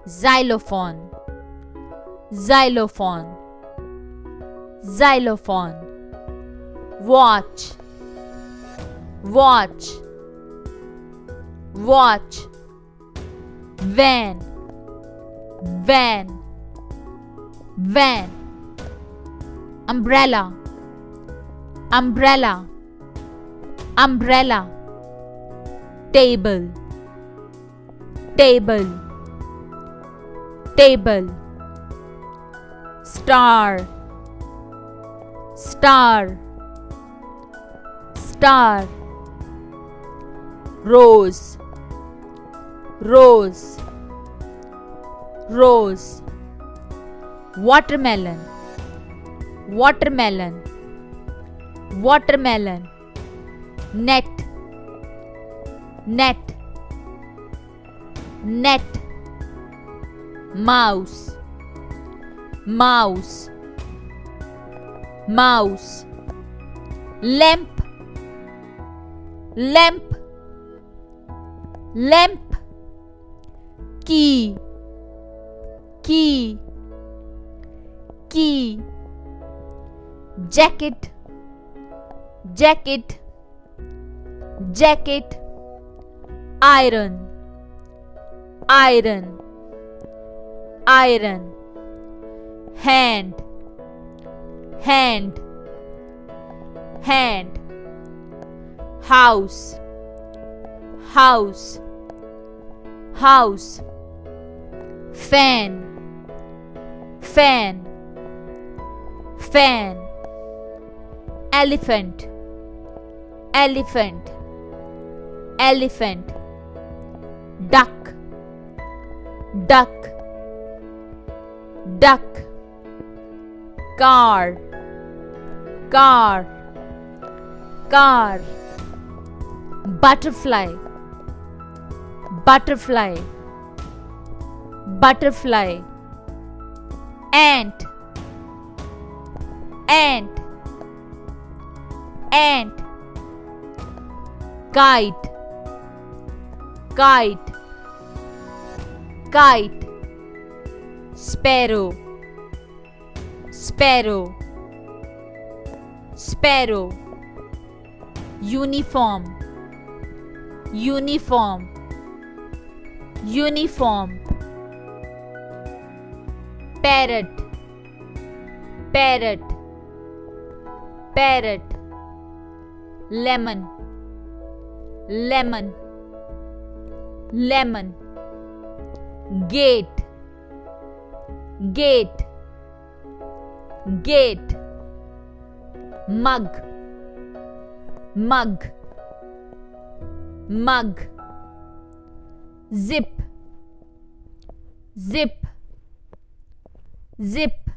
xylophone, xylophone, xylophone. Watch, watch, watch. Van, van, van. Umbrella, umbrella, umbrella. Table, table, table. Star, star, star. Rose, rose, rose. Watermelon, watermelon, watermelon. Net, net, net. Mouse, mouse, mouse. Lamp, lamp, lamp. Key, key, key. Jacket, jacket, jacket. Iron, iron, iron. Hand, hand, hand. House, house, house. Fan, fan, fan. Elephant, elephant, elephant. Duck, duck, duck. Car, car, car. Butterfly, butterfly, butterfly. Ant, ant, ant. Kite, kite, kite. Sparrow, sparrow, sparrow. Uniform, uniform, uniform. Parrot, parrot, parrot. Lemon, lemon, lemon. Gate, gate, gate. Mug, mug, mug. Zip, zip, zip.